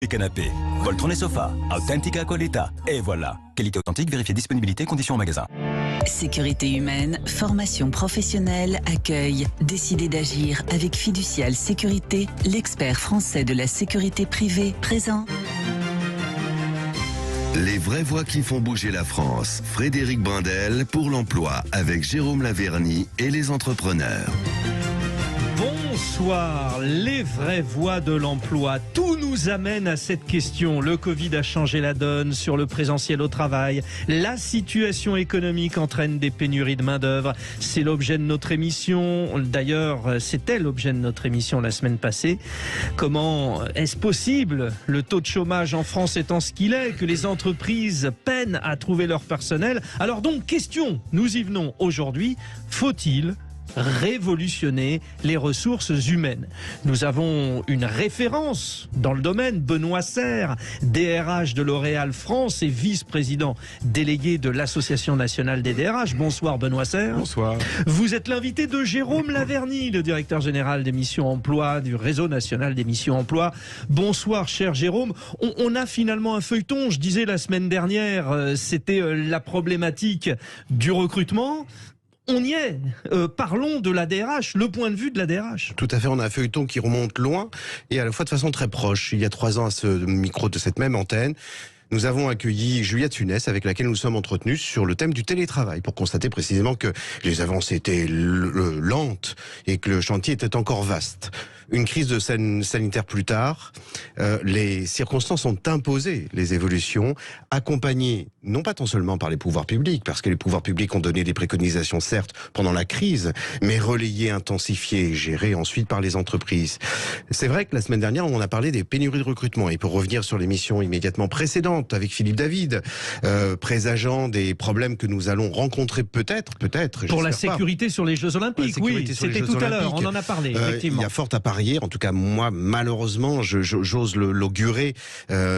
Les canapés, Voltron et Sofa, Authentica Qualita. Et voilà, qualité authentique, vérifiez disponibilité, conditions au magasin. Sécurité humaine, formation professionnelle, accueil. Décidez d'agir avec Fiducial Sécurité, l'expert français de la sécurité privée, présent. Les vraies voix qui font bouger la France. Frédéric Brindel pour l'emploi avec Jérôme Laverny et les entrepreneurs. Bonsoir, les vraies voies de l'emploi. Tout nous amène à cette question. Le Covid a changé la donne sur le présentiel au travail. La situation économique entraîne des pénuries de main-d'œuvre. C'est l'objet de notre émission. D'ailleurs, c'était l'objet de notre émission la semaine passée. Comment est-ce possible, le taux de chômage en France étant ce qu'il est, que les entreprises peinent à trouver leur personnel? Alors donc, question, nous y venons aujourd'hui. Faut-il révolutionner les ressources humaines? Nous avons une référence dans le domaine, Benoît Serre, DRH de L'Oréal France et vice-président délégué de l'Association nationale des DRH. Bonsoir Benoît Serre. Bonsoir. Vous êtes l'invité de Jérôme Laverny, le directeur général des missions emploi du réseau national des missions emploi. Bonsoir cher Jérôme. On a finalement un feuilleton, je disais la semaine dernière, c'était la problématique du recrutement. On y est. Parlons de la DRH, le point de vue de la DRH. Tout à fait, on a un feuilleton qui remonte loin et à la fois de façon très proche. Il y a 3 ans à ce micro de cette même antenne, nous avons accueilli Juliette Funès avec laquelle nous sommes entretenus sur le thème du télétravail pour constater précisément que les avancées étaient lentes et que le chantier était encore vaste. Une crise de sanitaire plus tard, les circonstances ont imposé les évolutions, accompagnées non pas tant seulement par les pouvoirs publics, parce que les pouvoirs publics ont donné des préconisations certes pendant la crise, mais relayées, intensifiées et gérées ensuite par les entreprises. C'est vrai que la semaine dernière, on a parlé des pénuries de recrutement. Et pour revenir sur l'émission immédiatement précédente avec Philippe David, présageant des problèmes que nous allons rencontrer peut-être. Pour la sécurité pas. Sur les Jeux Olympiques, oui, c'était tout à l'heure, on en a parlé, effectivement. Il y a fort à parier, en tout cas moi, malheureusement, j'ose l'augurer,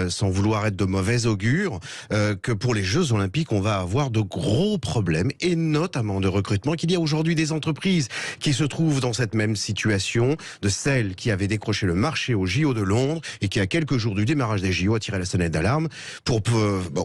sans vouloir être de mauvais augure, que pour les Jeux Olympiques, on va avoir de gros problèmes, et notamment de recrutement, qu'il y a aujourd'hui des entreprises qui se trouvent dans cette même situation, de celles qui avaient décroché le marché au JO de Londres, et qui, à quelques jours du démarrage des JO, a tiré la sonnette d'alarme pour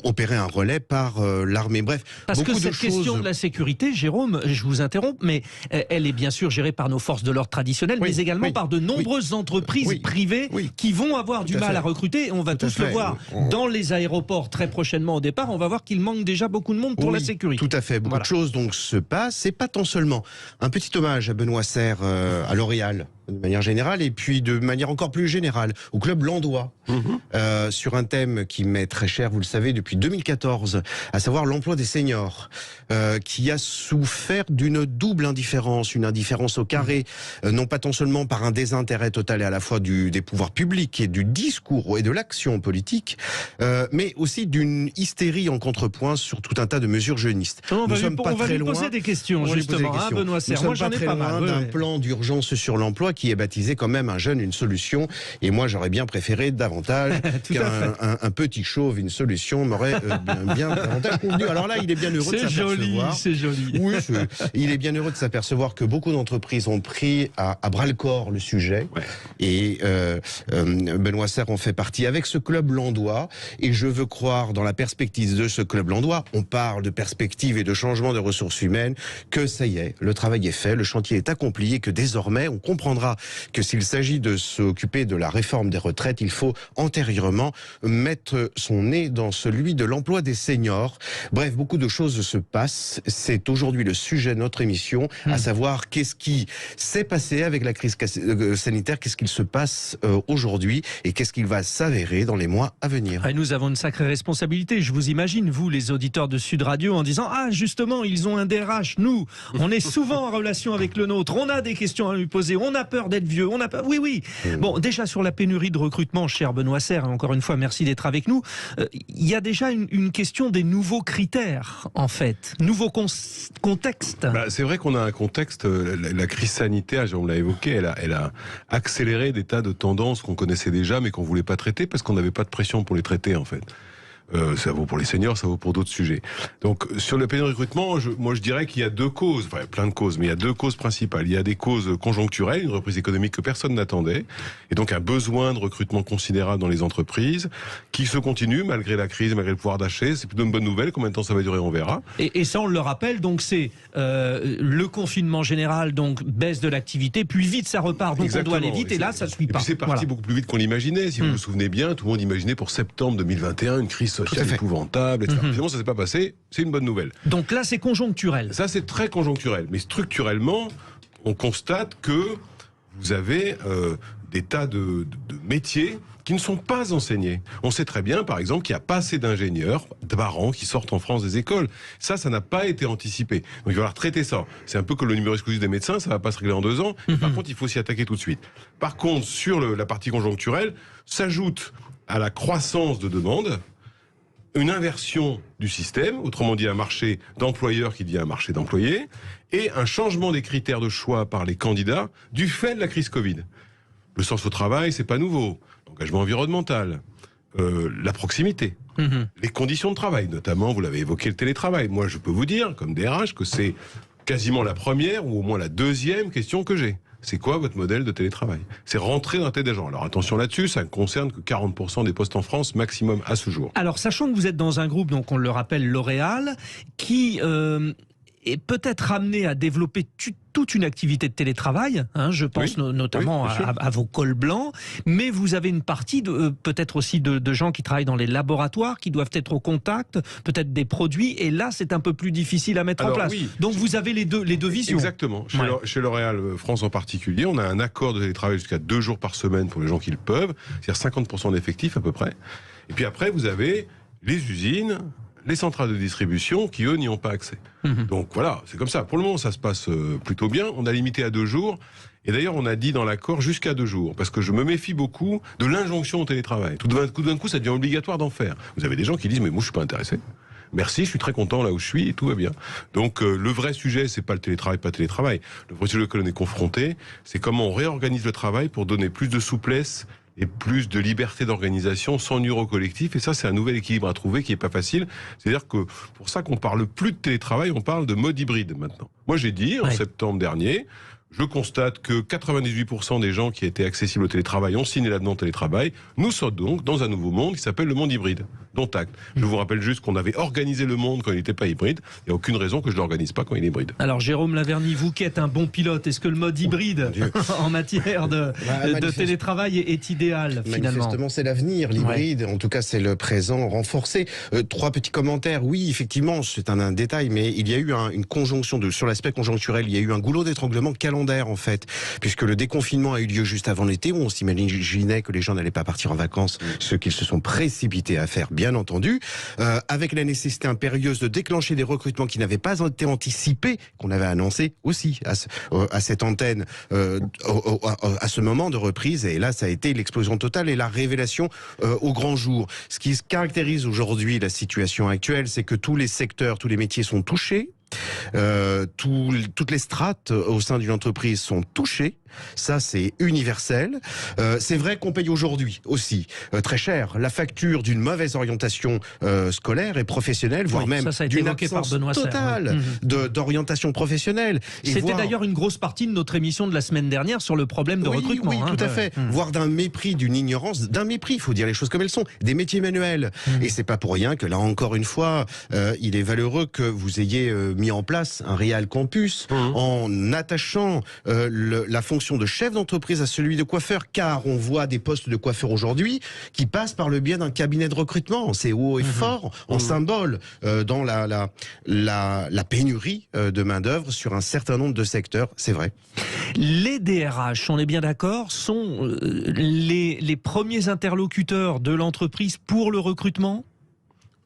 opérer un relais par l'armée. Bref, parce que cette choses... question de la sécurité, Jérôme, je vous interromps, mais elle est bien sûr gérée par nos forces de l'ordre traditionnelles, mais également par de nombreuses entreprises privées qui vont avoir du mal à recruter. On va tous le voir dans les aéroports très prochainement au départ. On va voir qu'il manque déjà beaucoup de monde pour la sécurité. Tout à fait. Beaucoup de choses donc se passent. C'est pas tant seulement un petit hommage à Benoît Serre, à L'Oréal, de manière générale, et puis de manière encore plus générale au club Landois, sur un thème qui m'est très cher, vous le savez, depuis 2014, à savoir l'emploi des seniors, qui a souffert d'une double indifférence, une indifférence au carré, non pas tant seulement par un désintérêt total et à la fois des pouvoirs publics et du discours et de l'action politique, mais aussi d'une hystérie en contrepoint sur tout un tas de mesures jeunistes. On va lui poser des questions, justement, Benoît Serre. Moi, j'en ai pas mal. D'un plan d'urgence sur l'emploi qui est baptisé quand même un jeune, une solution. Et moi, j'aurais bien préféré davantage qu'un petit chauve, une solution m'aurait bien davantage convenu. Alors là, il est bien heureux de s'apercevoir. C'est joli. Oui, il est bien heureux de s'apercevoir que beaucoup d'entreprises ont pris à bras-le-corps le sujet. Ouais. Et Benoît Serre en fait partie avec ce club landois. Et je veux croire dans la perspective de ce club landois, on parle de perspective et de changement de ressources humaines, que ça y est, le travail est fait, le chantier est accompli et que désormais, on comprendra que s'il s'agit de s'occuper de la réforme des retraites, il faut antérieurement mettre son nez dans celui de l'emploi des seniors. Bref, beaucoup de choses se passent. C'est aujourd'hui le sujet de notre émission, à savoir qu'est-ce qui s'est passé avec la crise sanitaire, qu'est-ce qu'il se passe aujourd'hui et qu'est-ce qu'il va s'avérer dans les mois à venir. Et nous avons une sacrée responsabilité. Je vous imagine, vous, les auditeurs de Sud Radio, en disant « Ah, justement, ils ont un DRH. Nous, on est souvent en relation avec le nôtre. On a des questions à lui poser. On a peur d'être vieux. On a peur... » Oui. Bon, déjà sur la pénurie de recrutement, cher Benoît Serre, encore une fois, merci d'être avec nous. Il y a déjà une question des nouveaux critères, en fait. Nouveau contexte. C'est vrai qu'on a un contexte, la crise sanitaire, on l'a évoqué, elle a accéléré des tas de tendances qu'on connaissait déjà, mais qu'on voulait pas traiter parce qu'on n'avait pas de pression pour les traiter, en fait. Ça vaut pour les seniors, ça vaut pour d'autres sujets. Donc, sur le pénurie de recrutement, moi je dirais qu'il y a deux causes, enfin, il y a plein de causes, mais il y a deux causes principales. Il y a des causes conjoncturelles, une reprise économique que personne n'attendait, et donc un besoin de recrutement considérable dans les entreprises, qui se continue malgré la crise, malgré le pouvoir d'achat. C'est plutôt une bonne nouvelle. Combien de temps ça va durer, on verra. Et ça, on le rappelle, donc c'est le confinement général, donc baisse de l'activité, puis vite ça repart, donc Exactement. on doit aller vite, et là ça ne suit pas. Et puis c'est parti beaucoup plus vite qu'on l'imaginait. Si vous vous souvenez bien, tout le monde imaginait pour septembre 2021 une crise sociale épouvantable, etc. Finalement, ça s'est pas passé. C'est une bonne nouvelle. Donc là, c'est conjoncturel. Ça, c'est très conjoncturel. Mais structurellement, on constate que vous avez des tas de métiers qui ne sont pas enseignés. On sait très bien, par exemple, qu'il n'y a pas assez d'ingénieurs par an qui sortent en France des écoles. Ça n'a pas été anticipé. Donc il va falloir traiter ça. C'est un peu comme le numéro exclusif des médecins, ça ne va pas se régler en 2 ans. Par contre, il faut s'y attaquer tout de suite. Par contre, sur la partie conjoncturelle, s'ajoute à la croissance de demande une inversion du système, autrement dit un marché d'employeurs qui devient un marché d'employés, et un changement des critères de choix par les candidats du fait de la crise Covid. Le sens au travail, c'est pas nouveau. L'engagement environnemental, la proximité, les conditions de travail, notamment, vous l'avez évoqué, le télétravail. Moi, je peux vous dire, comme DRH, que c'est quasiment la première ou au moins la deuxième question que j'ai. C'est quoi votre modèle de télétravail? C'est rentrer dans la tête des gens. Alors attention là-dessus, ça ne concerne que 40% des postes en France maximum à ce jour. Alors, sachant que vous êtes dans un groupe, donc on le rappelle, L'Oréal, qui est peut-être amené à développer toute une activité de télétravail, je pense notamment à vos cols blancs, mais vous avez une partie peut-être aussi de gens qui travaillent dans les laboratoires, qui doivent être au contact, peut-être des produits, et là c'est un peu plus difficile à mettre en place. Oui, donc vous avez les deux visions. Exactement. Chez L'Oréal France en particulier, on a un accord de télétravail jusqu'à 2 jours par semaine pour les gens qui le peuvent, c'est-à-dire 50% d'effectifs à peu près. Et puis après, vous avez les usines, les centrales de distribution qui, eux, n'y ont pas accès. Donc voilà, c'est comme ça. Pour le moment, ça se passe plutôt bien. On a limité à 2 jours. Et d'ailleurs, on a dit dans l'accord jusqu'à 2 jours. Parce que je me méfie beaucoup de l'injonction au télétravail. Tout d'un coup, ça devient obligatoire d'en faire. Vous avez des gens qui disent, mais moi, je suis pas intéressé. Merci, je suis très content là où je suis et tout va bien. Donc le vrai sujet, c'est pas le télétravail, pas le télétravail. Le vrai sujet auquel on est confronté, c'est comment on réorganise le travail pour donner plus de souplesse et plus de liberté d'organisation sans nuire au collectif. Et ça, c'est un nouvel équilibre à trouver qui est pas facile. C'est-à-dire que pour ça qu'on parle plus de télétravail, on parle de mode hybride maintenant. Moi, j'ai dit en septembre dernier, je constate que 98% des gens qui étaient accessibles au télétravail ont signé la demande télétravail. Nous sommes donc dans un nouveau monde qui s'appelle le monde hybride, dont acte. Je vous rappelle juste qu'on avait organisé le monde quand il n'était pas hybride. Il n'y a aucune raison que je ne l'organise pas quand il est hybride. Alors Jérôme Laverny, vous qui êtes un bon pilote, est-ce que le mode hybride en matière de télétravail est idéal finalement? Manifestement, c'est l'avenir. L'hybride, en tout cas, c'est le présent renforcé. 3 petits commentaires. Oui, effectivement, c'est un détail, mais il y a eu une conjonction sur l'aspect conjoncturel. Il y a eu un goulot d'étranglement calendaire en fait, puisque le déconfinement a eu lieu juste avant l'été, où on s'imaginait que les gens n'allaient pas partir en vacances, ce qu'ils se sont précipités à faire, bien entendu, avec la nécessité impérieuse de déclencher des recrutements qui n'avaient pas été anticipés, qu'on avait annoncé aussi à cette antenne, à ce moment de reprise, et là ça a été l'explosion totale et la révélation au grand jour. Ce qui caractérise aujourd'hui la situation actuelle, c'est que tous les secteurs, tous les métiers sont touchés. Toutes les strates au sein d'une entreprise sont touchées. Ça, c'est universel. C'est vrai qu'on paye aujourd'hui aussi très cher la facture d'une mauvaise orientation scolaire et professionnelle, voire même d'une absence totale d'orientation professionnelle. C'était d'ailleurs une grosse partie de notre émission de la semaine dernière sur le problème de recrutement. Oui, tout à fait. Voire d'un mépris, d'une ignorance, d'un mépris, il faut dire les choses comme elles sont, des métiers manuels. Et c'est pas pour rien que là, encore une fois, il est valeureux que vous ayez mis en place un Real Campus en attachant la fonction de chef d'entreprise à celui de coiffeur, car on voit des postes de coiffeur aujourd'hui qui passent par le biais d'un cabinet de recrutement. C'est haut et fort, en symbole dans la pénurie de main-d'œuvre sur un certain nombre de secteurs, c'est vrai. Les DRH, on est bien d'accord, sont les premiers interlocuteurs de l'entreprise pour le recrutement ?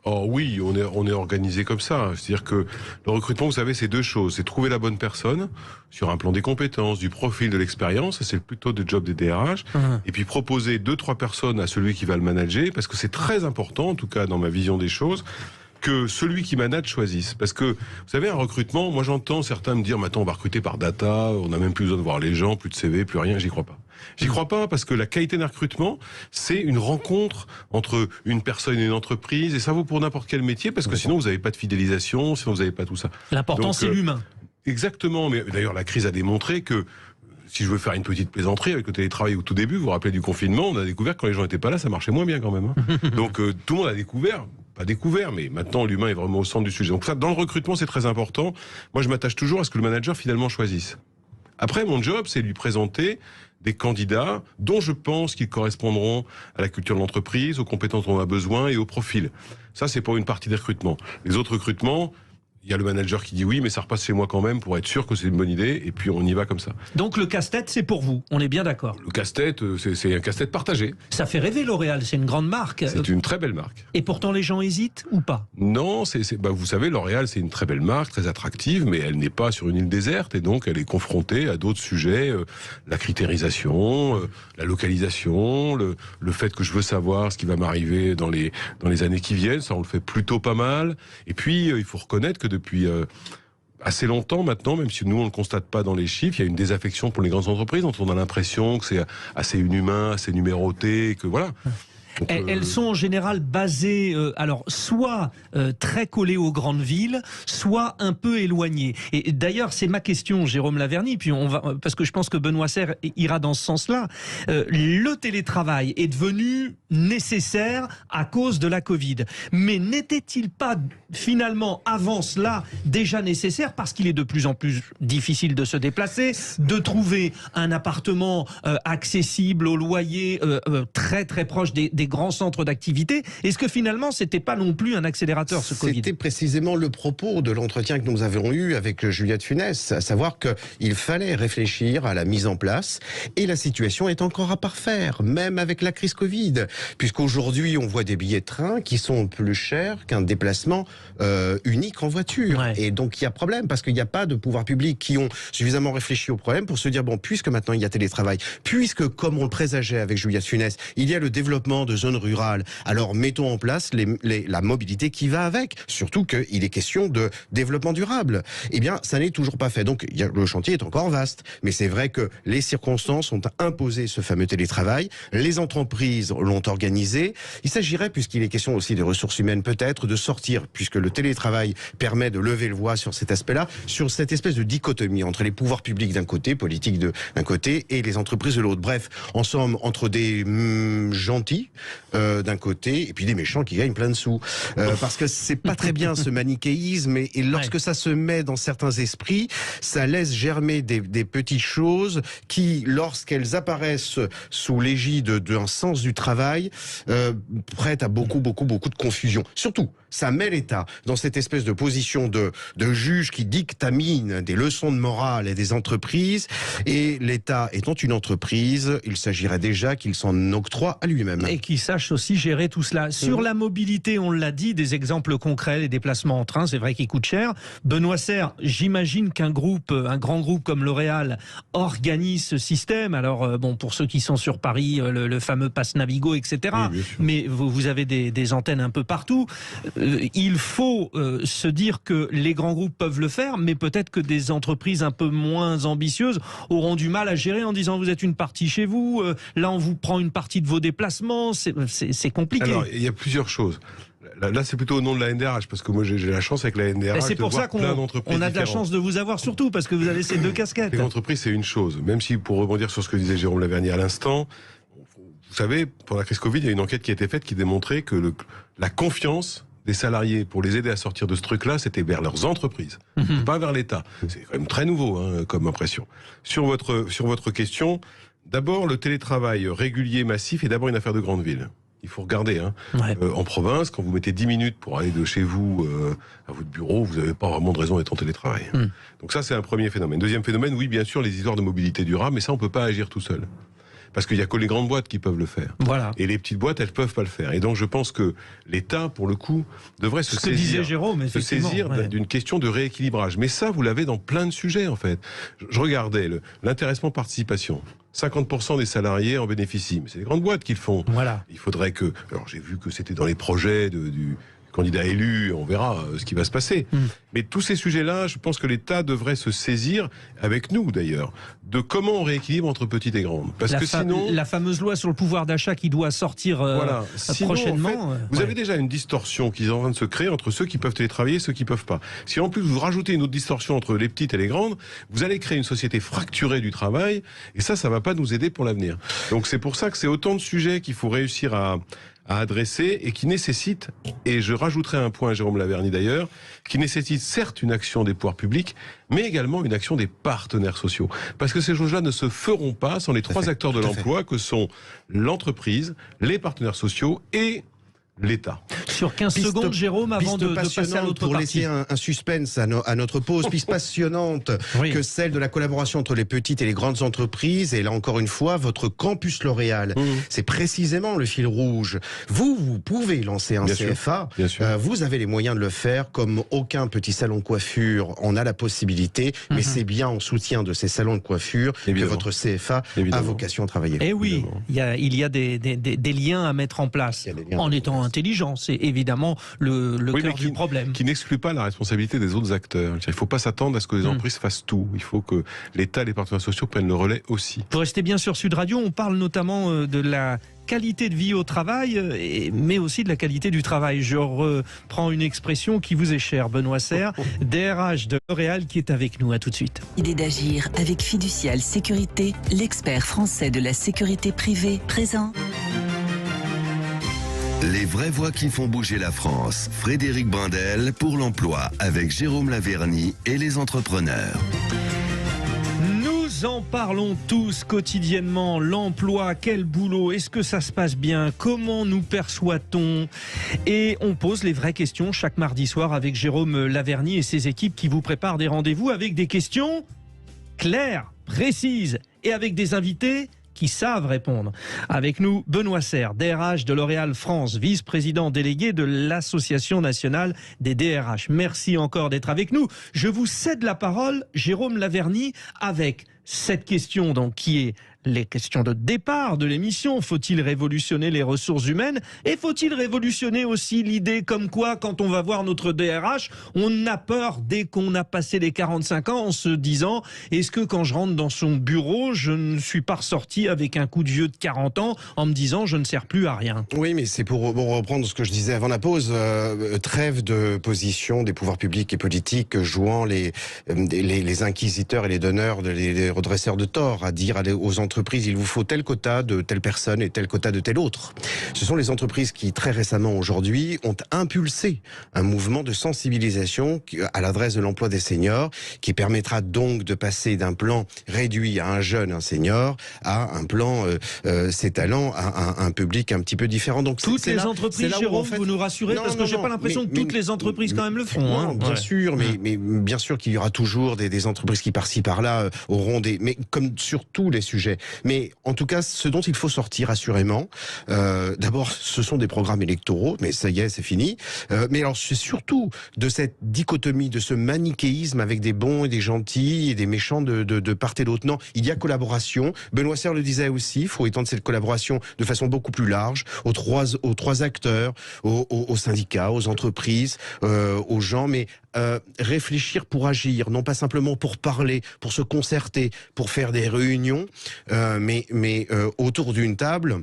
Oh oui, on est organisé comme ça. C'est-à-dire que le recrutement, vous savez, c'est 2 choses. C'est trouver la bonne personne sur un plan des compétences, du profil, de l'expérience. C'est plutôt des jobs des DRH. Et puis proposer 2-3 personnes à celui qui va le manager, parce que c'est très important, en tout cas dans ma vision des choses, que celui qui manage choisisse. Parce que, vous savez, un recrutement, moi j'entends certains me dire, maintenant on va recruter par data, on n'a même plus besoin de voir les gens, plus de CV, plus rien, j'y crois pas. J'y crois pas, parce que la qualité d'un recrutement, c'est une rencontre entre une personne et une entreprise, et ça vaut pour n'importe quel métier, parce que sinon vous n'avez pas de fidélisation, sinon vous n'avez pas tout ça. L'important, c'est l'humain. Exactement, mais d'ailleurs la crise a démontré que, si je veux faire une petite plaisanterie avec le télétravail au tout début, vous vous rappelez du confinement, on a découvert que quand les gens n'étaient pas là, ça marchait moins bien quand même. Donc tout le monde a découvert, pas découvert, mais maintenant l'humain est vraiment au centre du sujet. Donc ça, dans le recrutement, c'est très important. Moi, je m'attache toujours à ce que le manager finalement choisisse. Après, mon job, c'est de lui présenter des candidats dont je pense qu'ils correspondront à la culture de l'entreprise, aux compétences dont on a besoin et au profil. Ça, c'est pour une partie des recrutements. Les autres recrutements, il y a le manager qui dit oui, mais ça repasse chez moi quand même pour être sûr que c'est une bonne idée, et puis on y va comme ça. Donc le casse-tête, c'est pour vous, on est bien d'accord. Le casse-tête, c'est un casse-tête partagé. Ça fait rêver L'Oréal, c'est une grande marque. C'est une très belle marque. Et pourtant les gens hésitent ou pas? Non, vous savez, L'Oréal, c'est une très belle marque, très attractive, mais elle n'est pas sur une île déserte, et donc elle est confrontée à d'autres sujets, la critérisation, la localisation, le fait que je veux savoir ce qui va m'arriver dans les années qui viennent, ça on le fait plutôt pas mal. Et puis, il faut reconnaître que depuis assez longtemps maintenant, même si nous on ne le constate pas dans les chiffres, il y a une désaffection pour les grandes entreprises, dont on a l'impression que c'est assez inhumain, assez numéroté, que voilà. Donc, elles sont en général basées, alors soit très collées aux grandes villes, soit un peu éloignées. Et d'ailleurs, c'est ma question, Jérôme Laverny, puis parce que je pense que Benoît Serre ira dans ce sens-là. Le télétravail est devenu nécessaire à cause de la Covid. Mais n'était-il pas finalement avant cela déjà nécessaire parce qu'il est de plus en plus difficile de se déplacer, de trouver un appartement accessible au loyer très très proche des grands centres d'activité? Est-ce que finalement c'était pas non plus un accélérateur, ce Covid? C'était précisément le propos de l'entretien que nous avons eu avec Juliette Funès, à savoir qu'il fallait réfléchir à la mise en place, et la situation est encore à parfaire, même avec la crise Covid, puisqu'aujourd'hui on voit des billets de train qui sont plus chers qu'un déplacement unique en voiture. Ouais. Et donc il y a problème, parce qu'il n'y a pas de pouvoir public qui ont suffisamment réfléchi au problème pour se dire, bon, puisque maintenant il y a télétravail, puisque comme on le présageait avec Juliette Funès, il y a le développement de zones rurales, alors mettons en place la mobilité qui va avec, surtout qu'il est question de développement durable. Eh bien, ça n'est toujours pas fait. Donc le chantier est encore vaste, mais c'est vrai que les circonstances ont imposé ce fameux télétravail, les entreprises l'ont organisé. Il s'agirait, puisqu'il est question aussi des ressources humaines peut-être, de sortir, puisque le télétravail permet de lever le voile sur cet aspect-là, sur cette espèce de dichotomie entre les pouvoirs publics d'un côté, politiques d'un côté, et les entreprises de l'autre. Bref, en somme, entre des gentils d'un côté, et puis des méchants qui gagnent plein de sous. Parce que c'est pas très bien ce manichéisme, et lorsque ça se met dans certains esprits, ça laisse germer des petites choses qui, lorsqu'elles apparaissent sous l'égide d'un sens du travail, prêtent à beaucoup de confusion. Surtout, ça met l'État dans cette espèce de position de juge qui dictamine des leçons de morale et des entreprises, et l'État étant une entreprise, il s'agirait déjà qu'il s'en octroie à lui-même. Et qu'il sache aussi gérer tout cela. Sur la mobilité, on l'a dit, des exemples concrets, les déplacements en train, c'est vrai qu'ils coûtent cher. Benoît Serre, j'imagine qu'un grand groupe comme L'Oréal organise ce système. Alors, bon, pour ceux qui sont sur Paris, le fameux Pass Navigo, etc. Oui, mais vous avez des antennes un peu partout. Il faut se dire que les grands groupes peuvent le faire, mais peut-être que des entreprises un peu moins ambitieuses auront du mal à gérer en disant vous êtes une partie chez vous, là on vous prend une partie de vos déplacements, c'est compliqué. Alors, il y a plusieurs choses. Là, c'est plutôt au nom de la NDRH, parce que moi, j'ai la chance avec la NDRH. C'est pour ça qu'on a de la chance de vous avoir, surtout parce que vous avez ces deux casquettes. Les entreprises, c'est une chose. Même si, pour rebondir sur ce que disait Jérôme Laverny à l'instant, vous savez, pour la crise Covid, il y a une enquête qui a été faite qui démontrait que la confiance des salariés pour les aider à sortir de ce truc-là, c'était vers leurs entreprises, pas vers l'État. C'est quand même très nouveau comme impression. Sur votre question, d'abord, le télétravail régulier, massif, est d'abord une affaire de grande ville. Il faut regarder. En province, quand vous mettez 10 minutes pour aller de chez vous à votre bureau, vous n'avez pas vraiment de raison d'être en télétravail. Donc ça, c'est un premier phénomène. Deuxième phénomène, oui, bien sûr, les histoires de mobilité durable, mais ça, on ne peut pas agir tout seul. Parce qu'il n'y a que les grandes boîtes qui peuvent le faire. Voilà. Et les petites boîtes, elles ne peuvent pas le faire. Et donc, je pense que l'État, pour le coup, devrait se saisir d'une question de rééquilibrage. Mais ça, vous l'avez dans plein de sujets, en fait. Je regardais l'intéressement participation. 50% des salariés en bénéficient. Mais c'est les grandes boîtes qui le font. Voilà. Il faudrait que... Alors, j'ai vu que c'était dans les projets du candidat élu, on verra ce qui va se passer. Mais tous ces sujets-là, je pense que l'État devrait se saisir, avec nous d'ailleurs, de comment on rééquilibre entre petites et grandes. Parce que sinon... La fameuse loi sur le pouvoir d'achat qui doit sortir prochainement. En fait, vous avez déjà une distorsion qui est en train de se créer entre ceux qui peuvent télétravailler et ceux qui ne peuvent pas. Si en plus vous rajoutez une autre distorsion entre les petites et les grandes, vous allez créer une société fracturée du travail, et ça ne va pas nous aider pour l'avenir. Donc c'est pour ça que c'est autant de sujets qu'il faut réussir à adresser et qui nécessitent, et je rajouterai un point à Jérôme Laverny d'ailleurs, qui nécessite certes une action des pouvoirs publics, mais également une action des partenaires sociaux. Parce que ces choses-là ne se feront pas sans les trois acteurs de l'emploi que sont l'entreprise, les partenaires sociaux et l'État. Sur 15 secondes, Jérôme, avant de passer à l'autre pour partie. laisser un suspense à notre pause, piste passionnante que celle de la collaboration entre les petites et les grandes entreprises. Et là, encore une fois, votre campus L'Oréal, c'est précisément le fil rouge. Vous pouvez lancer un CFA. Bien sûr. Vous avez les moyens de le faire, comme aucun petit salon de coiffure en a la possibilité. Mais c'est bien en soutien de ces salons de coiffure que votre CFA a vocation à travailler. Et oui, il y a des liens à mettre en place en étant intelligent. C'est évidemment le cœur du problème. Qui n'exclut pas la responsabilité des autres acteurs. Il ne faut pas s'attendre à ce que les entreprises fassent tout. Il faut que l'État et les partenaires sociaux prennent le relais aussi. Vous restez bien sur Sud Radio, on parle notamment de la qualité de vie au travail, mais aussi de la qualité du travail. Je reprends une expression qui vous est chère, Benoît Serre, DRH de L'Oréal, qui est avec nous. À tout de suite. Idée d'agir avec Fiducial Sécurité, l'expert français de la sécurité privée, présent. Les vraies voix qui font bouger la France. Frédéric Brindel pour l'emploi avec Jérôme Laverny et les entrepreneurs. Nous en parlons tous quotidiennement. L'emploi, quel boulot? Est-ce que ça se passe bien? Comment nous perçoit-on? Et on pose les vraies questions chaque mardi soir avec Jérôme Laverny et ses équipes qui vous préparent des rendez-vous avec des questions claires, précises et avec des invités qui savent répondre. Avec nous, Benoît Serre, DRH de L'Oréal France, vice-président délégué de l'Association nationale des DRH. Merci encore d'être avec nous. Je vous cède la parole, Jérôme Laverny, avec cette question donc, qui est les questions de départ de l'émission. Faut-il révolutionner les ressources humaines? Et faut-il révolutionner aussi l'idée comme quoi, quand on va voir notre DRH, on a peur dès qu'on a passé les 45 ans en se disant, est-ce que quand je rentre dans son bureau, je ne suis pas ressorti avec un coup de vieux de 40 ans en me disant, je ne sers plus à rien? Oui, mais c'est pour reprendre ce que je disais avant la pause, trêve de position des pouvoirs publics et politiques jouant les inquisiteurs et les donneurs, les redresseurs de tort, à dire aux entreprises, il vous faut tel quota de telle personne et tel quota de telle autre. Ce sont les entreprises qui, très récemment aujourd'hui, ont impulsé un mouvement de sensibilisation à l'adresse de l'emploi des seniors, qui permettra donc de passer d'un plan réduit à un jeune, un senior, à un plan ses talents, à un public un petit peu différent. Donc toutes les entreprises, Jérôme, vous nous rassurez, parce que j'ai pas l'impression que toutes les entreprises quand même le font. Non, bien sûr, mais bien sûr qu'il y aura toujours des entreprises qui par-ci par-là auront mais comme sur tous les sujets. Mais en tout cas, ce dont il faut sortir assurément, d'abord, ce sont des programmes électoraux, mais ça y est, c'est fini. Mais alors, c'est surtout de cette dichotomie, de ce manichéisme avec des bons et des gentils et des méchants de part et d'autre. Non, il y a collaboration. Benoît Serre le disait aussi, il faut étendre cette collaboration de façon beaucoup plus large aux trois acteurs, aux syndicats, aux entreprises, aux gens, mais réfléchir pour agir, non pas simplement pour parler, pour se concerter, pour faire des réunions, mais autour d'une table,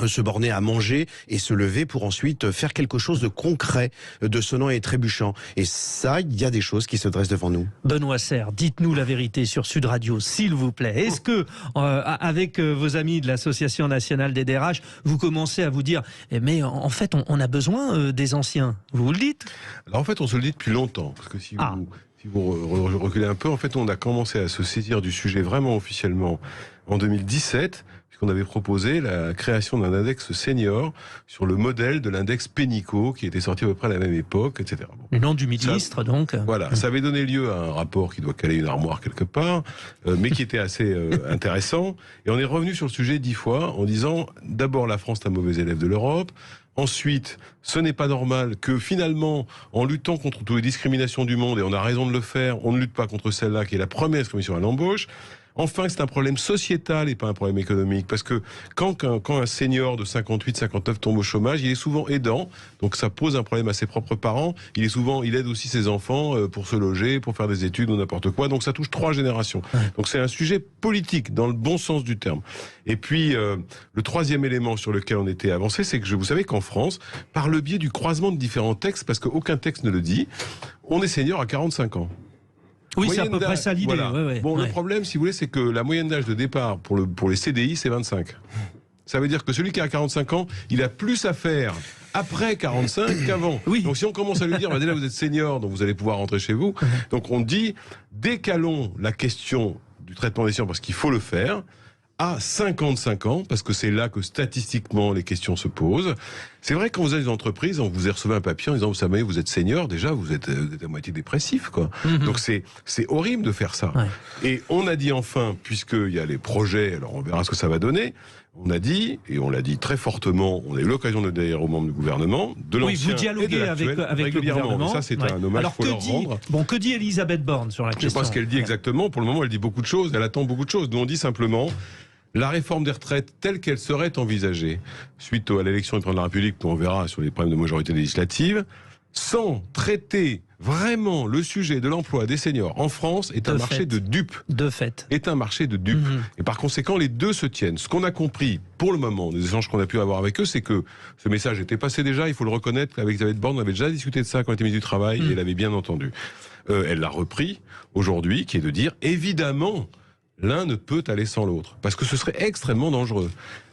se borner à manger et se lever pour ensuite faire quelque chose de concret, de sonnant et trébuchant. Et ça, il y a des choses qui se dressent devant nous. Benoît Serre, dites-nous la vérité sur Sud Radio, s'il vous plaît. Est-ce que, avec vos amis de l'Association nationale des DRH, vous commencez à vous dire, mais en fait, on a besoin des anciens? Vous le dites? Alors en fait, on se le dit depuis longtemps. Parce que si vous reculez un peu, en fait, on a commencé à se saisir du sujet vraiment officiellement en 2017, puisqu'on avait proposé la création d'un index senior sur le modèle de l'index Pénicaud, qui était sorti à peu près à la même époque, etc. Bon. Le nom du ministre, donc. Voilà, ça avait donné lieu à un rapport qui doit caler une armoire quelque part, mais qui était assez intéressant. Et on est revenu sur le sujet 10 fois en disant, d'abord, la France est un mauvais élève de l'Europe. Ensuite, ce n'est pas normal que finalement, en luttant contre toutes les discriminations du monde, et on a raison de le faire, on ne lutte pas contre celle-là qui est la première discrimination à l'embauche. enfin que c'est un problème sociétal et pas un problème économique. Parce que quand un senior de 58, 59 tombe au chômage, il est souvent aidant, donc ça pose un problème à ses propres parents. Il aide aussi ses enfants pour se loger, pour faire des études ou n'importe quoi. Donc ça touche 3 générations. Donc c'est un sujet politique dans le bon sens du terme. Et puis le troisième élément sur lequel on était avancé, c'est que vous savez qu'en France, par le biais du croisement de différents textes, parce qu'aucun texte ne le dit, on est senior à 45 ans. Oui, c'est à peu près ça l'idée. Voilà. Le problème, si vous voulez, c'est que la moyenne d'âge de départ pour les CDI, c'est 25. Ça veut dire que celui qui a 45 ans, il a plus à faire après 45 qu'avant. Oui. Donc si on commence à lui dire, là vous êtes senior, donc vous allez pouvoir rentrer chez vous. Donc on dit, décalons la question du traitement des seniors, parce qu'il faut le faire, à 55 ans, parce que c'est là que statistiquement les questions se posent. C'est vrai que quand vous avez des entreprises, on vous recevez un papier en disant, vous savez, vous êtes senior, déjà vous êtes à moitié dépressif, quoi. Donc c'est horrible de faire ça. Et on a dit enfin, puisqu'il y a les projets, alors on verra ce que ça va donner, on a dit, et on l'a dit très fortement, on a eu l'occasion de le dire aux membres du gouvernement, de l'ancien vous dialoguez avec le gouvernement. Ça, c'est un hommage qu'il faut leur rendre. Bon, que dit Elisabeth Borne sur la question? Je ne sais pas ce qu'elle dit exactement. Pour le moment, elle dit beaucoup de choses. Elle attend beaucoup de choses. Nous, on dit simplement, la réforme des retraites telle qu'elle serait envisagée, suite à l'élection du président de la République, qu'on verra sur les problèmes de majorité législative, sans traiter vraiment le sujet de l'emploi des seniors en France, est un marché de dupes. De fait. Est un marché de dupes. Et par conséquent, les deux se tiennent. Ce qu'on a compris, pour le moment, des échanges qu'on a pu avoir avec eux, c'est que ce message était passé déjà, il faut le reconnaître, avec Elisabeth Borne, on avait déjà discuté de ça quand elle était ministre du Travail, et elle avait bien entendu. Elle l'a repris aujourd'hui, qui est de dire, évidemment, l'un ne peut aller sans l'autre, parce que ce serait extrêmement dangereux.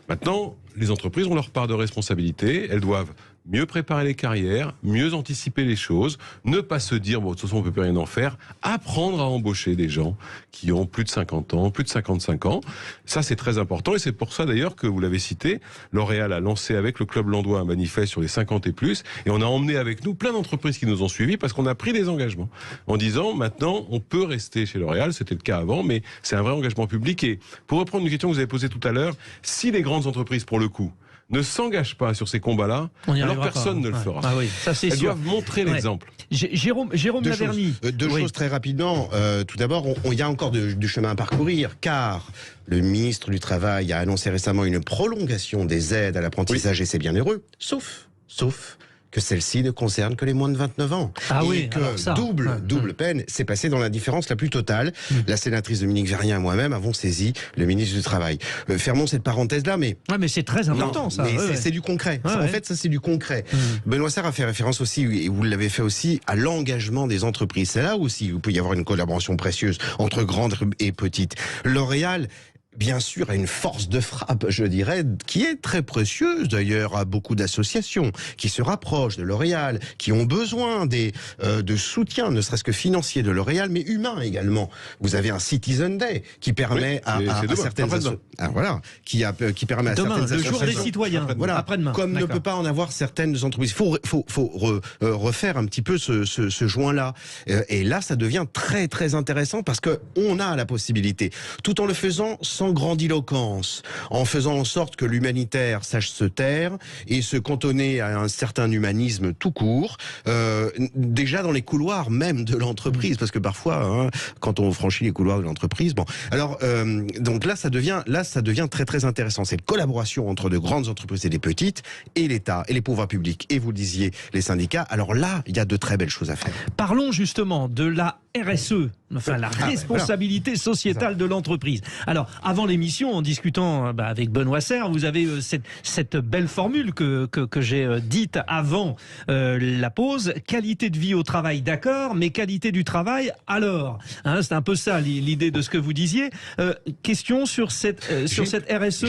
Maintenant, les entreprises ont leur part de responsabilité, elles doivent mieux préparer les carrières, mieux anticiper les choses, ne pas se dire, bon, de toute façon, on ne peut plus rien en faire, apprendre à embaucher des gens qui ont plus de 50 ans, plus de 55 ans. Ça, c'est très important, et c'est pour ça, d'ailleurs, que vous l'avez cité, L'Oréal a lancé avec le Club Landois un manifeste sur les 50 et plus, et on a emmené avec nous plein d'entreprises qui nous ont suivis, parce qu'on a pris des engagements, en disant, maintenant, on peut rester chez L'Oréal, c'était le cas avant, mais c'est un vrai engagement public. Et pour reprendre une question que vous avez posée tout à l'heure, si les grandes entreprises, pour le coup, ne s'engagent pas sur ces combats-là, alors personne ne le fera. Ah oui, ça c'est Elles sûr. doivent montrer l'exemple. Jérôme Laverny. Deux choses très rapidement. Tout d'abord, il y a encore du chemin à parcourir, car le ministre du Travail a annoncé récemment une prolongation des aides à l'apprentissage, et c'est bien heureux, sauf que celle-ci ne concerne que les moins de 29 ans. Et que double peine, c'est passé dans l'indifférence la plus totale. La sénatrice Dominique Vérien et moi-même avons saisi le ministre du Travail. Fermons cette parenthèse-là, mais... Ouais, mais c'est très important, ça. Mais c'est du concret. En fait, ça, c'est du concret. Benoît Serre a fait référence aussi, et vous l'avez fait aussi, à l'engagement des entreprises. C'est là aussi où il peut y avoir une collaboration précieuse entre grandes et petites. L'Oréal, bien sûr, a une force de frappe, je dirais, qui est très précieuse d'ailleurs à beaucoup d'associations qui se rapprochent de L'Oréal, qui ont besoin de soutien, ne serait-ce que financier de L'Oréal, mais humain également. Vous avez un Citizen Day qui permet à certaines qui permet à certaines le jour des citoyens, après-demain. Comme ne peut pas en avoir certaines entreprises. Il faut refaire un petit peu ce joint-là. Et là, ça devient très très intéressant parce que on a la possibilité, tout en le faisant sans grandiloquence, en faisant en sorte que l'humanitaire sache se taire et se cantonner à un certain humanisme tout court, déjà dans les couloirs même de l'entreprise, parce que parfois, quand on franchit les couloirs de l'entreprise, donc là ça devient très très intéressant. Cette collaboration entre de grandes entreprises et des petites, et l'État, et les pouvoirs publics, et vous le disiez, les syndicats. Alors là, il y a de très belles choses à faire. Parlons justement de la RSE, enfin la responsabilité sociétale de l'entreprise. Alors, avant l'émission, en discutant avec Benoît Serre, vous avez cette belle formule que j'ai dite avant la pause. Qualité de vie au travail, d'accord, mais qualité du travail, alors. C'est un peu ça l'idée de ce que vous disiez. Question sur cette RSE,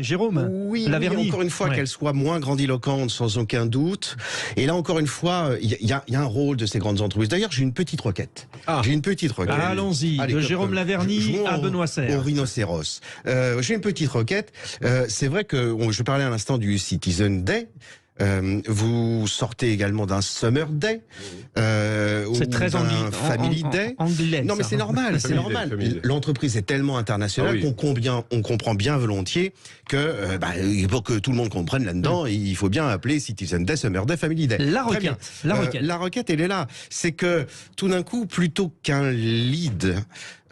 Jérôme Laverny. Encore une fois, qu'elle soit moins grandiloquente, sans aucun doute. Et là, encore une fois, il y a un rôle de ces grandes entreprises. D'ailleurs, j'ai une petite requête. Allons-y, de Jérôme Laverny à Benoît Serre. Au rhinocéros. J'ai une petite requête. C'est vrai que je parlais à l'instant du Citizen Day. Vous sortez également d'un Summer Day, c'est très Family Day. Anglais, non, mais c'est normal, c'est normal. L'entreprise est tellement internationale qu'on comprend bien volontiers que pour que tout le monde comprenne là-dedans, il faut bien appeler Citizen Day, Summer Day, Family Day. La requête, la requête, elle est là. C'est que tout d'un coup, plutôt qu'un lead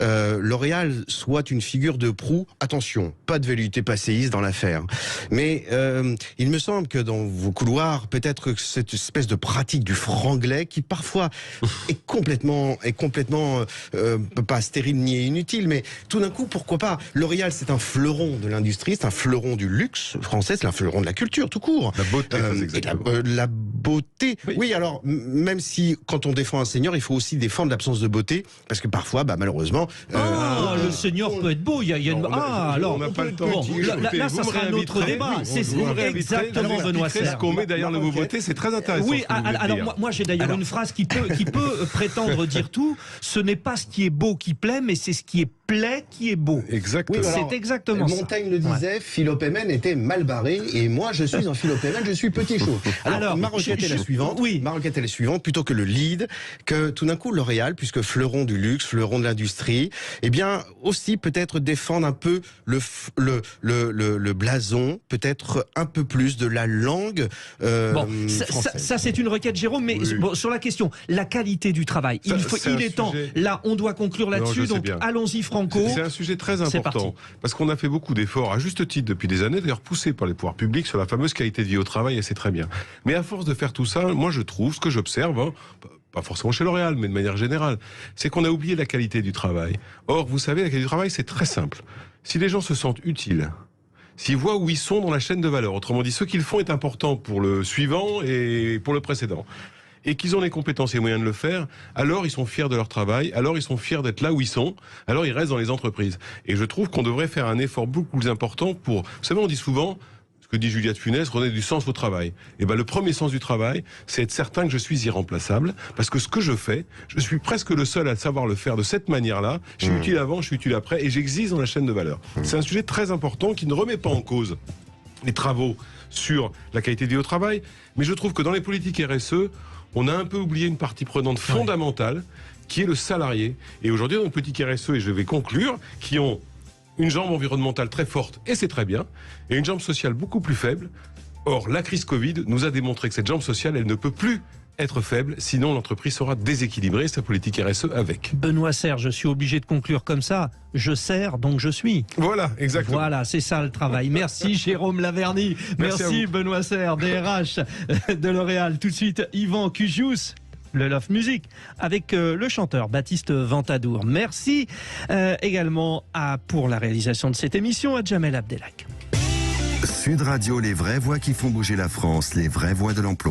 L'Oréal soit une figure de proue. Attention, pas de velléité passéiste dans l'affaire. Mais il me semble que dans vos couloirs, peut-être que cette espèce de pratique du franglais qui parfois est complètement pas stérile ni inutile, mais tout d'un coup, pourquoi pas? L'Oréal, c'est un fleuron de l'industrie, c'est un fleuron du luxe français, c'est un fleuron de la culture tout court. La beauté, très exactement. La beauté. Oui, alors même si quand on défend un senior, il faut aussi défendre l'absence de beauté, parce que parfois, malheureusement. Le senior peut être beau. Il y a une. Alors, on n'a pas le temps. Bon, là, ça sera un autre débat. C'est exactement, Benoît Serre. Ce qu'on met derrière le mot beauté, c'est très intéressant. Oui, alors moi j'ai d'ailleurs une phrase qui peut prétendre dire tout. Ce n'est pas ce qui est beau qui plaît, mais c'est ce qui est plaît qui est beau. Exactement. Oui, c'est exactement ça. Montaigne le disait, Philopémen était mal barré, et moi je suis un Philopémen, je suis petit chaud. Alors ma requête est la suivante. Oui. Ma requête est la suivante, plutôt que le lead, que tout d'un coup L'Oréal, puisque fleuron du luxe, fleuron de l'industrie, eh bien aussi peut-être défendre un peu le blason, peut-être un peu plus de la langue française. Ça c'est une requête, Jérôme, mais bon, sur la question, la qualité du travail, il est temps. Là, on doit conclure là-dessus, donc allons-y, Franco. C'est un sujet très important, parce qu'on a fait beaucoup d'efforts, à juste titre depuis des années, d'ailleurs poussés par les pouvoirs publics, sur la fameuse qualité de vie au travail, et c'est très bien. Mais à force de faire tout ça, moi je trouve, ce que j'observe, pas forcément chez L'Oréal, mais de manière générale, c'est qu'on a oublié la qualité du travail. Or, vous savez, la qualité du travail, c'est très simple. Si les gens se sentent utiles, s'ils voient où ils sont dans la chaîne de valeur, autrement dit, ce qu'ils font est important pour le suivant et pour le précédent, et qu'ils ont les compétences et les moyens de le faire, alors ils sont fiers de leur travail, alors ils sont fiers d'être là où ils sont, alors ils restent dans les entreprises. Et je trouve qu'on devrait faire un effort beaucoup plus important pour... Vous savez, on dit souvent, ce que dit Juliette Funès, redonner du sens au travail. Et le premier sens du travail, c'est être certain que je suis irremplaçable, parce que ce que je fais, je suis presque le seul à savoir le faire de cette manière-là. Je suis utile avant, je suis utile après, et j'existe dans la chaîne de valeur. C'est un sujet très important qui ne remet pas en cause les travaux sur la qualité de vie au travail, mais je trouve que dans les politiques RSE, on a un peu oublié une partie prenante fondamentale, qui est le salarié. Et aujourd'hui, dans une politique RSE, et je vais conclure, qui ont une jambe environnementale très forte, et c'est très bien, et une jambe sociale beaucoup plus faible. Or, la crise Covid nous a démontré que cette jambe sociale, elle ne peut plus être faible, sinon l'entreprise sera déséquilibrée, sa politique RSE avec. Benoît Serre, je suis obligé de conclure comme ça. Je sers, donc je suis. Voilà, exactement. Voilà, c'est ça le travail. Merci Jérôme Laverny. Merci Benoît Serre, DRH de L'Oréal. Tout de suite, Yvan Cugius, le Love Music, avec le chanteur Baptiste Ventadour. Merci également pour la réalisation de cette émission à Jamel Abdelak. Sud Radio, les vraies voix qui font bouger la France, les vraies voix de l'emploi.